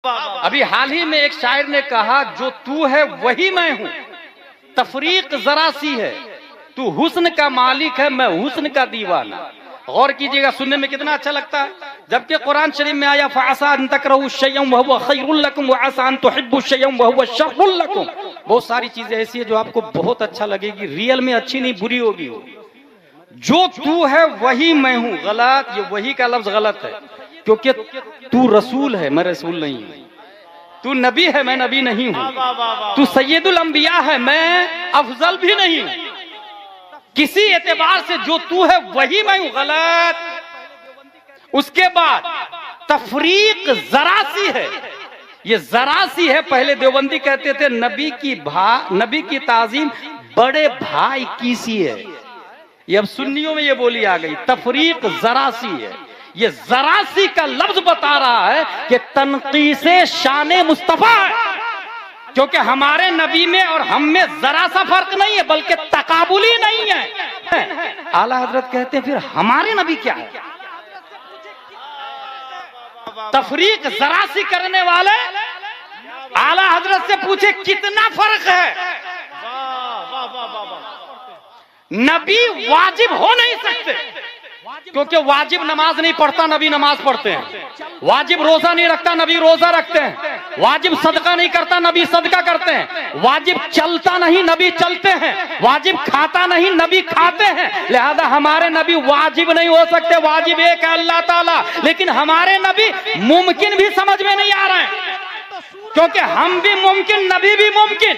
अभी हाल ही में एक शायर ने कहा, जो तू है वही मैं हूं, तफरीक जरा सी है, तू हुस्न का मालिक है, मैं हुस्न का दीवाना। गौर कीजिएगा, सुनने में कितना अच्छा लगता है। जबकि कुरान शरीफ में आया फअसा अन तकरहु शयअन वहुव खैरुल लकुम व असा अन तुहिब्बु शयअन वहुव शर्रुल लकुम। बहुत सारी चीजें ऐसी है जो आपको बहुत अच्छा लगेगी, रियल में अच्छी नहीं बुरी होगी। जो तू है वही मैं हूं, गलत, ये वही का लफ्ज गलत है, क्योंकि तू रसूल है, मैं रसूल नहीं हूं। तू नबी है, मैं नबी नहीं हूं। तू सैयदुल अंबिया है, मैं अफजल भी नहीं हूं। किसी एतबार से जो तू है वही मैं हूं, गलत। उसके बाद तफरीक जरा सी है, ये जरा सी है। पहले देवबंदी कहते थे नबी की ताजीम बड़े भाई की सी है। ये अब सुन्नियों में ये बोली आ गई, तफरीक जरा सी है। ये जरा सी का लफ्ज बता रहा है कि तनकीसे शाने मुस्तफा है, क्योंकि हमारे नबी में और हम में जरा सा फर्क नहीं है, बल्कि तकाबुली नहीं है। आला हजरत कहते हैं फिर हमारे नबी क्या है? तफरीक जरा सी करने वाले आला हजरत से पूछे कितना फर्क है। नबी वाजिब हो नहीं सकते, क्योंकि वाजिब नमाज नहीं पढ़ता, नबी नमाज पढ़ते हैं। वाजिब रोजा नहीं रखता, नबी रोजा रखते हैं। वाजिब सदका नहीं करता, नबी सदका करते हैं। वाजिब चलता नहीं, नबी चलते हैं। वाजिब खाता नहीं, नबी खाते हैं। लिहाजा हमारे नबी वाजिब नहीं हो सकते, वाजिब एक है अल्लाह ताला। लेकिन हमारे नबी मुमकिन भी समझ में नहीं आ रहे हैं, क्योंकि हम भी मुमकिन, नबी भी मुमकिन।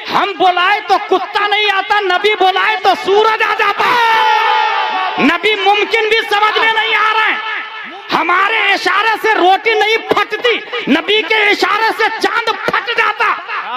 हम बुलाए तो कुत्ता नहीं आता, नबी बुलाए तो सूरज आ जाता है। नबी मुमकिन भी समझ में नहीं आ रहा है। हमारे इशारे से रोटी नहीं फटती, नबी के इशारे से चांद फट जाता।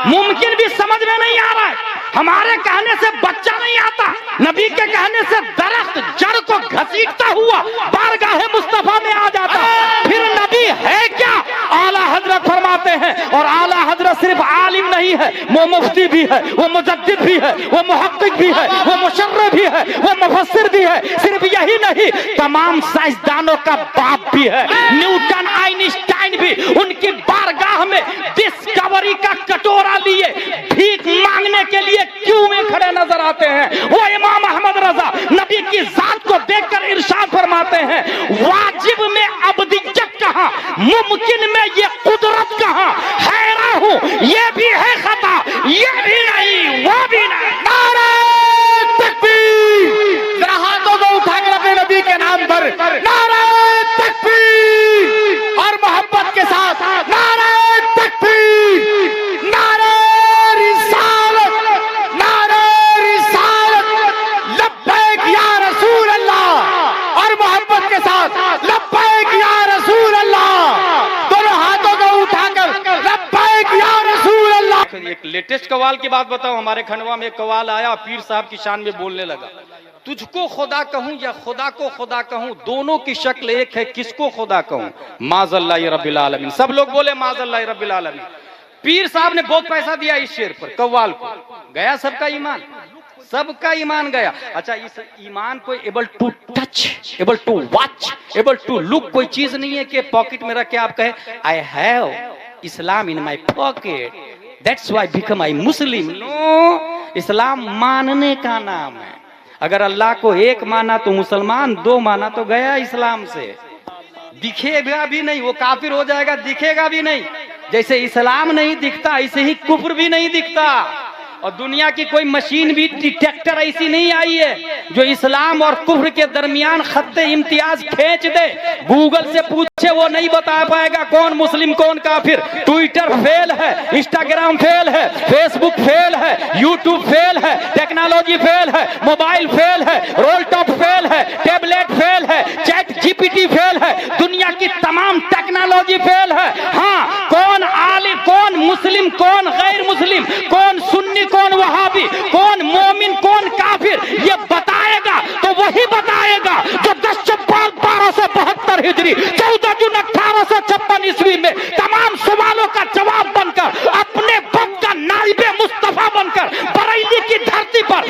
मुमकिन भी समझ में नहीं आ रहा है। हमारे कहने से बच्चा नहीं आता, नबी के कहने से दरख्त जड़ को घसीटता हुआ बारगाहे मुस्तफा में आ जाता। फिर नबी है क्या? आला हजरत फरमाते हैं, और आला हजरत सिर्फ आलिम नहीं है, वो मुफ्ती भी है, वो मुजद्दिद भी है, वो मुहक्किक भी है, वो मुशर्रिह भी है, वो मुफस्सिर भी है। सिर्फ यही नहीं, तमाम साइंसदानों का बाप भी है। न्यूटन, आइंस्टाइन भी उनकी बारगाह में डिस्कवरी का कटोरा लिए भीख मांगने के लिए क्यों में खड़े नजर आते हैं। वो इमाम अहमद रजा नबी की जात को देखकर इरशाद फरमाते हैं, वाजिब में अबदियत कहां, मुमकिन में ये कुदरत कहां। हैरान हूं, ये भी है खता, ये भी नहीं, वो भी नहीं। नारे तकबीर, जरा हाथों को उठाकर अपने नबी के नाम पर नारे तकबीर, और मोहब्बत के साथ नारे तकबीर, नारे रिसालत, नारे रिसालत, लब्बैक या रसूल अल्लाह, और मोहब्बत के साथ लब्बैक या रसूल अल्लाह। दोनों हाथों को उठाकर लब्बैक या रसूल अल्लाह। एक लेटेस्ट कवाल की बात बताऊं, हमारे खंडवा में एक कवाल आया, पीर साहब की शान में बोलने लगा, तुझको खुदा कहूं या खुदा को खुदा कहूं, दोनों की शक्ल एक है, किसको खुदा कहूं। माज़अल्लाह रब्बिल आलमीन। सब लोग बोले माज़अल्लाह रब्बिल आलमीन। पीर साहब ने बहुत पैसा दिया इस शेर पर, कव्वाल को। गया सबका ईमान, सबका ईमान गया। अच्छा, इस ईमान को able to touch, able to watch, able to look कोई चीज नहीं है कि पॉकेट में रख के आप कहे I have Islam in my pocket, that's why become I Muslim. No, इस्लाम मानने का नाम है। अगर अल्लाह को एक माना तो मुसलमान, दो माना तो गया इस्लाम से। दिखेगा भी नहीं, वो काफिर हो जाएगा, दिखेगा भी नहीं। जैसे इस्लाम नहीं दिखता, ऐसे ही कुफ्र भी नहीं दिखता। और दुनिया की कोई मशीन भी, डिटेक्टर ऐसी नहीं आई है जो इस्लाम और कुफ्र के दरमियान खत्ते इम्तियाज खींच दे। गूगल से पूछे, वो नहीं बता पाएगा कौन मुस्लिम कौन काफिर। ट्विटर फेल है, इंस्टाग्राम फेल है, फेसबुक फेल है, यूट्यूब फेल है, टेक्नोलॉजी फेल है, मोबाइल फेल है, रोल टॉप फेल है, टेबलेट फेल है, चैट जीपीटी फेल है, दुनिया की तमाम टेक्नोलॉजी फेल है। हाँ, कौन आलिम, कौन मुस्लिम, कौन गैर मुस्लिम, कौन सुन्नी, कौन वहाबी, कौन मोमिन, कौन काफिर, ये बताएगा तो वही बताएगा जो 10 शव्वाल 1272 हिजरी 14 जून 1856 ईस्वी में तमाम सवालों का जवाब बनकर अपने वक्त का नाइबे मुस्तफा बनकर बरेली की धरती पर